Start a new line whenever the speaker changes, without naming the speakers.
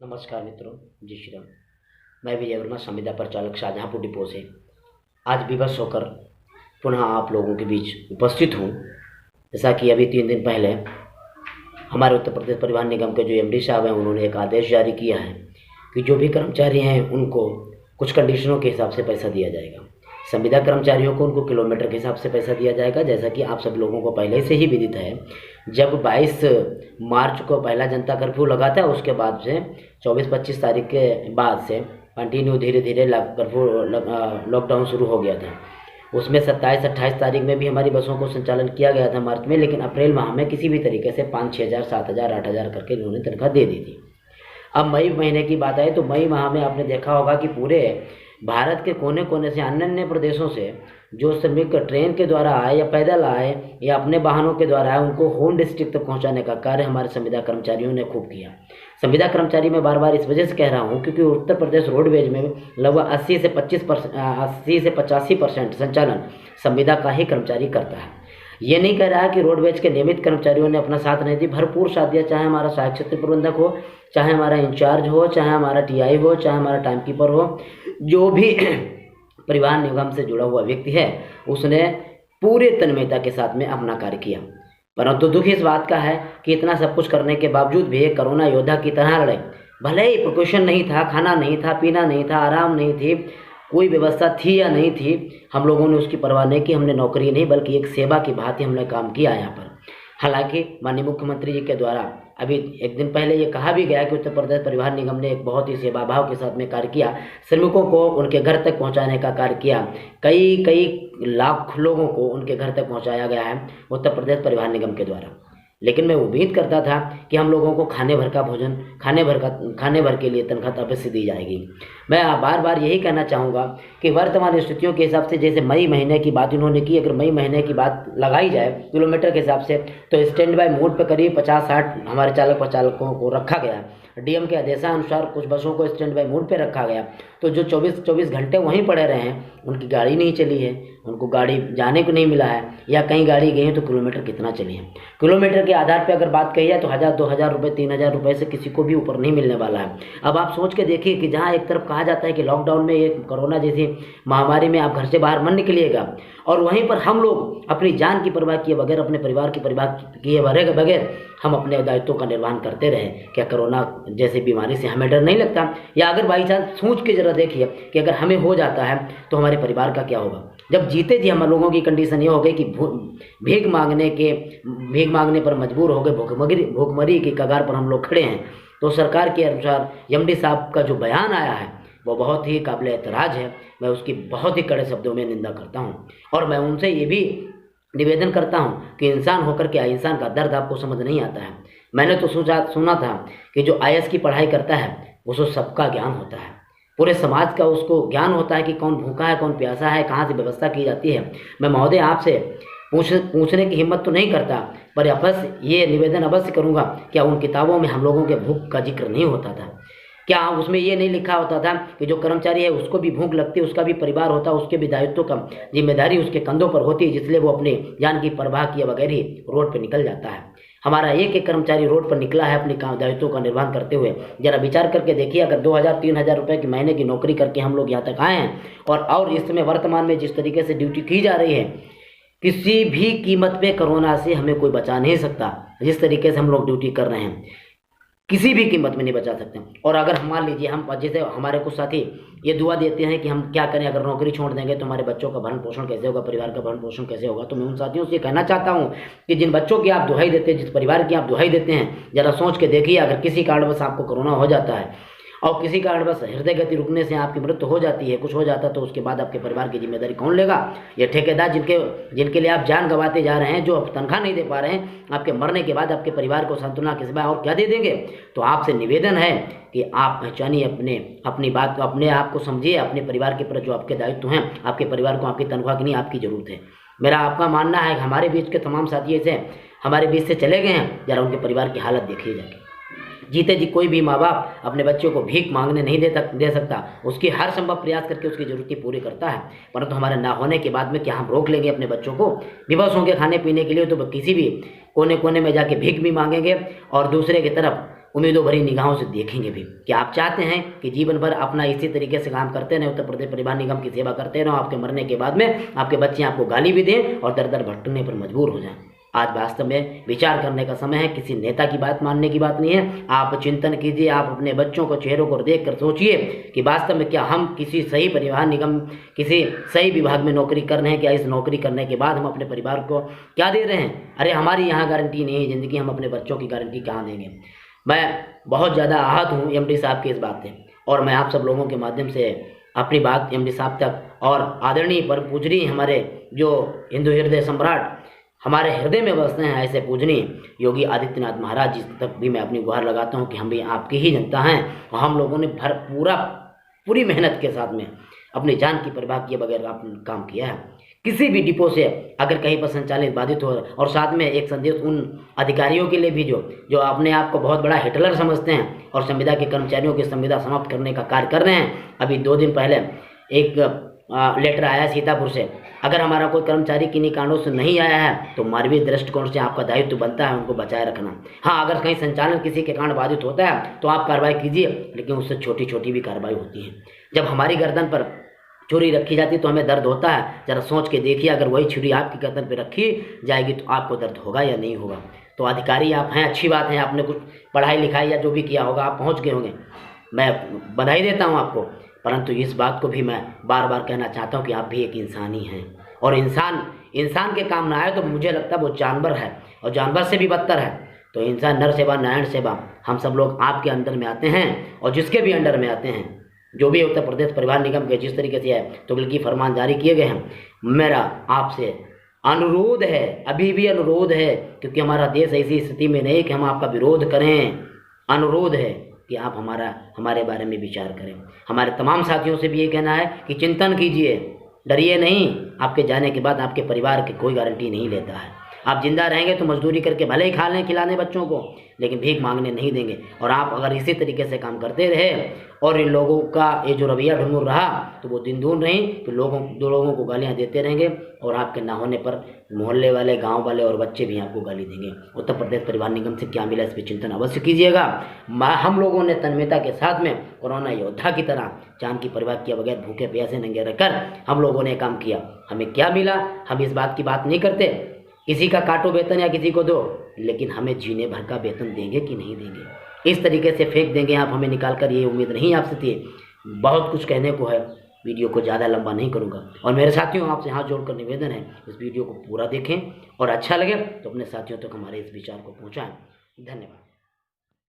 नमस्कार मित्रों, जय श्री राम। मैं विजय वर्मा, संविदा परिचालक, शाहजहाँपुर डिपो से आज विवश होकर पुनः आप लोगों के बीच उपस्थित हूँ। जैसा कि अभी 3 दिन पहले हमारे उत्तर प्रदेश परिवहन निगम के जो एमडी साहब हैं, उन्होंने एक आदेश जारी किया है कि जो भी कर्मचारी हैं उनको कुछ कंडीशनों के हिसाब से पैसा दिया जाएगा। संविदा कर्मचारियों को उनको किलोमीटर के हिसाब से पैसा दिया जाएगा। जैसा कि आप सब लोगों को पहले से ही विदित है, जब 22 मार्च को पहला जनता कर्फ्यू लगा था, उसके बाद से 24-25 तारीख के बाद से कंटिन्यू धीरे धीरे लॉकडाउन शुरू हो गया था। उसमें 27-28 तारीख में भी हमारी बसों को संचालन किया गया था मार्च में, लेकिन अप्रैल माह में किसी भी तरीके से 5-6 हज़ार, 7 हज़ार, 8 हज़ार करके इन्होंने तनख्वाह दे दी थी। अब मई महीने की बात आए तो मई माह में आपने देखा होगा कि पूरे भारत के कोने कोने से, अन्य अन्य प्रदेशों से जो श्रमिक ट्रेन के द्वारा आए या पैदल आए या अपने वाहनों के द्वारा आए, उनको होम डिस्ट्रिक्ट तक पहुंचाने का कार्य हमारे संविदा कर्मचारियों ने खूब किया। संविदा कर्मचारी मैं बार बार इस वजह से कह रहा हूं क्योंकि उत्तर प्रदेश रोडवेज में लगभग 80 से 85% संचालन संविदा का ही कर्मचारी करता है। ये नहीं कह रहा है कि रोडवेज के नियमित कर्मचारियों ने अपना साथ नहीं दी, भरपूर साथ दिया। चाहे हमारा सहायक क्षेत्र प्रबंधक हो, चाहे हमारा इंचार्ज हो, चाहे हमारा टीआई हो, चाहे हमारा टाइम कीपर हो, जो भी परिवहन निगम से जुड़ा हुआ व्यक्ति है, उसने पूरे तन्मयता के साथ में अपना कार्य किया। परंतु दुख इस बात का है कि इतना सब कुछ करने के बावजूद भी एक कोरोना योद्धा की तरह लड़े। भले ही प्रिकॉशन नहीं था, खाना नहीं था, पीना नहीं था, आराम नहीं थी, कोई व्यवस्था थी या नहीं थी, हम लोगों ने उसकी परवाह नहीं की। हमने नौकरी नहीं बल्कि एक सेवा की भांति हमने काम किया यहाँ पर। हालांकि माननीय मुख्यमंत्री जी के द्वारा अभी 1 दिन पहले ये कहा भी गया कि उत्तर प्रदेश परिवहन निगम ने एक बहुत ही सेवा भाव के साथ में कार्य किया, श्रमिकों को उनके घर तक पहुंचाने का कार्य किया। कई लाख लोगों को उनके घर तक पहुंचाया गया है उत्तर प्रदेश परिवहन निगम के द्वारा। लेकिन मैं उम्मीद करता था कि हम लोगों को खाने भर का भोजन, खाने भर के लिए तनख्वाह अवश्य दी जाएगी। मैं बार बार यही कहना चाहूँगा कि वर्तमान स्थितियों के हिसाब से जैसे मई महीने की बात इन्होंने की, अगर मई महीने की बात लगाई जाए किलोमीटर के हिसाब से, तो स्टैंड बाय मोड पर करीब 50-60 हमारे चालकों को रखा गया। डीएम के आदेशानुसार कुछ बसों को स्टैंड बाय मोड पे रखा गया, तो जो 24 घंटे वहीं पड़े रहे हैं, उनकी गाड़ी नहीं चली है, उनको गाड़ी जाने को नहीं मिला है, या कहीं गाड़ी गई है तो किलोमीटर कितना चली है। किलोमीटर के आधार पे अगर बात कही जाए तो 1000-2000 रुपये, 3000 रुपये से किसी को भी ऊपर नहीं मिलने वाला है। अब आप सोच के देखिए कि जहाँ एक तरफ कहा जाता है कि लॉकडाउन में, ये कोरोना जैसी महामारी में आप घर से बाहर मत निकलिएगा, और वहीं पर हम लोग अपनी जान की परवाह किए बगैर, अपने परिवार की परवाह किए बगैर हम अपने दायित्वों का निर्वहन करते रहे। क्या कोरोना जैसी बीमारी से हमें डर नहीं लगता? या अगर बाई चांस सोच के जरा देखिए कि अगर हमें हो जाता है तो हमारे परिवार का क्या होगा। जब जीते जी हम लोगों की कंडीशन ये हो गई कि भीख मांगने पर मजबूर हो गए, भूखमरी की कगार पर हम लोग खड़े हैं, तो सरकार के अनुसार एमडी साहब का जो बयान आया है वो बहुत ही काबिल एतराज़ है। मैं उसकी बहुत ही कड़े शब्दों में निंदा करता हूँ, और मैं उनसे ये भी निवेदन करता हूँ कि इंसान होकर के इंसान का दर्द आपको समझ नहीं आता है। मैंने तो सुना था कि जो आईएएस की पढ़ाई करता है उसको सबका ज्ञान होता है, पूरे समाज का उसको ज्ञान होता है कि कौन भूखा है, कौन प्यासा है, कहाँ से व्यवस्था की जाती है। मैं महोदय आपसे पूछने की हिम्मत तो नहीं करता, पर अवश्य ये निवेदन अवश्य करूँगा, क्या उन किताबों में हम लोगों के भूख का जिक्र नहीं होता था? क्या उसमें ये नहीं लिखा होता था कि जो कर्मचारी है उसको भी भूख लगती है, उसका भी परिवार होता है, उसके भी दायित्व का जिम्मेदारी उसके कंधों पर होती है, जिसलिए वो अपनी जान की परवाह किए बगैर ही रोड पर निकल जाता है। हमारा एक कर्मचारी रोड पर निकला है अपने दायित्वों का निर्वहन करते हुए। जरा विचार करके देखिए, अगर 2000-3000 रुपये की महीने की नौकरी करके हम लोग यहाँ तक आए हैं, और इस समय वर्तमान में जिस तरीके से ड्यूटी की जा रही है, किसी भी कीमत पे कोरोना से हमें कोई बचा नहीं सकता। जिस तरीके से हम लोग ड्यूटी कर रहे हैं, किसी भी कीमत में नहीं बचा सकते। और अगर हम मान लीजिए, हम जैसे हमारे कुछ साथी ये दुआ देते हैं कि हम क्या करें, अगर नौकरी छोड़ देंगे तो हमारे बच्चों का भरण पोषण कैसे होगा, परिवार का भरण पोषण कैसे होगा। तो मैं उन साथियों से कहना चाहता हूं कि जिन बच्चों की आप दुहाई देते हैं, जिस परिवार की आप दुहाई देते हैं, जरा सोच के देखिए, अगर किसी कारणवश आपको कोरोना हो जाता है और किसी कारणवश हृदय गति रुकने से आपकी मृत्यु हो जाती है, कुछ हो जाता है, तो उसके बाद आपके परिवार की जिम्मेदारी कौन लेगा? ये ठेकेदार जिनके लिए आप जान गंवाते जा रहे हैं, जो तनख्वाह नहीं दे पा रहे हैं, आपके मरने के बाद आपके परिवार को सांत्वना के सिवा और क्या दे देंगे? तो आपसे निवेदन है कि आप पहचानिए अपनी बात को, अपने आप को समझिए, अपने परिवार के प्रति जो आपके दायित्व हैं, आपके परिवार को आपकी तनख्वाह की नहीं, आपकी जरूरत है। मेरा आपका मानना है कि हमारे बीच के तमाम साथी ऐसे हमारे बीच से चले गए हैं, जरा उनके परिवार की हालत देखिए जाके। जीते जी कोई भी माँ बाप अपने बच्चों को भीख मांगने नहीं दे सकता, उसकी हर संभव प्रयास करके उसकी जरूरतें पूरी करता है। परंतु हमारे ना होने के बाद में क्या हम रोक लेंगे अपने बच्चों को विवश होंगे खाने पीने के लिए? तो किसी भी कोने कोने में जाके भीख भी मांगेंगे, और दूसरे की तरफ उम्मीदों भरी निगाहों से देखेंगे भी कि आप चाहते हैं कि जीवन भर अपना इसी तरीके से काम करते रहें, उत्तर प्रदेश परिवहन निगम की सेवा करते रहें, आपके मरने के बाद में आपके बच्चे आपको गाली भी दें और दर दर भटकने पर मजबूर हो जाएं। आज वास्तव में विचार करने का समय है, किसी नेता की बात मानने की बात नहीं है। आप चिंतन कीजिए, आप अपने बच्चों को चेहरों को देख कर सोचिए कि वास्तव में क्या हम किसी सही परिवहन निगम, किसी सही विभाग में नौकरी कर रहे हैं, क्या इस नौकरी करने के बाद हम अपने परिवार को क्या दे रहे हैं। अरे हमारी यहाँ गारंटी नहीं है ज़िंदगी, हम अपने बच्चों की गारंटी कहाँ देंगे। मैं बहुत ज़्यादा आहत हूँ एमडी साहब की इस बात से, और मैं आप सब लोगों के माध्यम से अपनी बात एमडी साहब तक और आदरणीय परम पूजनीय हमारे जो हिंदू हृदय सम्राट हमारे हृदय में बसते हैं ऐसे पूजनीय योगी आदित्यनाथ महाराज जी तक भी मैं अपनी गुहार लगाता हूँ कि हम भी आपकी ही जनता हैं और हम लोगों ने पूरी मेहनत के साथ में अपनी जान की परवाह किए बगैर काम किया है। किसी भी डिपो से अगर कहीं पर संचालित बाधित हो, और साथ में एक संदेश उन अधिकारियों के लिए भी जो अपने आप को बहुत बड़ा हिटलर समझते हैं और संविदा के कर्मचारियों की संविदा समाप्त करने का कार्य कर रहे हैं। अभी 2 दिन पहले एक लेटर आया सीतापुर से, अगर हमारा कोई कर्मचारी किन्हीं कारणों से नहीं आया है तो मानवीय दृष्टिकोण से आपका दायित्व बनता है उनको बचाए रखना। हाँ, अगर कहीं संचालन किसी के कारण बाधित होता है तो आप कार्रवाई कीजिए, लेकिन उससे छोटी छोटी भी कार्रवाई होती है। जब हमारी गर्दन पर छुरी रखी जाती है तो हमें दर्द होता है। जरा सोच के देखिए, अगर वही छुरी आपकी गर्दन पर रखी जाएगी तो आपको दर्द होगा या नहीं होगा। तो अधिकारी आप हैं, अच्छी बात है, आपने कुछ पढ़ाई लिखाई या जो भी किया होगा आप पहुँच गए होंगे, मैं बधाई देता हूँ आपको। परंतु इस बात को भी मैं बार बार कहना चाहता हूँ कि आप भी एक इंसान ही हैं, और इंसान के काम ना आए तो मुझे लगता है वो जानवर है, और जानवर से भी बदतर है। तो इंसान नर सेवा नारायण सेवा, हम सब लोग आपके अंडर में आते हैं, और जिसके भी अंडर में आते हैं, जो भी उत्तर प्रदेश परिवहन निगम के जिस तरीके से है तुगलकी फरमान जारी किए गए हैं, मेरा आपसे अनुरोध है, अभी भी अनुरोध है, क्योंकि हमारा देश ऐसी स्थिति में नहीं कि हम आपका विरोध करें। अनुरोध है कि आप हमारे बारे में विचार करें। हमारे तमाम साथियों से भी ये कहना है कि चिंतन कीजिए, डरिए नहीं। आपके जाने के बाद आपके परिवार की कोई गारंटी नहीं लेता है। आप जिंदा रहेंगे तो मजदूरी करके भले ही खा लें, खिलाने बच्चों को, लेकिन भीख मांगने नहीं देंगे। और आप अगर इसी तरीके से काम करते रहे और इन लोगों का ये जो रवैया ढुंढुर रहा तो वो दिन दून रही तो लोगों को गालियाँ देते रहेंगे, और आपके ना होने पर मोहल्ले वाले, गांव वाले और बच्चे भी आपको गाली देंगे। उत्तर प्रदेश परिवहन निगम से क्या मिला, इस पर चिंतन अवश्य कीजिएगा। हम लोगों ने तन्मयता के साथ में कोरोना योद्धा की तरह जान की परवाह किए बगैर भूखे प्यासे नंगे रहकर हम लोगों ने काम किया। हमें क्या मिला, हम इस बात की बात नहीं करते, किसी का काटो वेतन या किसी को दो, लेकिन हमें जीने भर का वेतन देंगे कि नहीं देंगे। इस तरीके से फेंक देंगे आप हमें निकाल कर, ये उम्मीद नहीं आपसे थी। बहुत कुछ कहने को है, वीडियो को ज़्यादा लंबा नहीं करूँगा। और मेरे साथियों, आपसे हाथ जोड़कर निवेदन है, इस वीडियो को पूरा देखें और अच्छा लगे तो अपने साथियों तक हमारे इस विचार को पहुँचाएँ। धन्यवाद।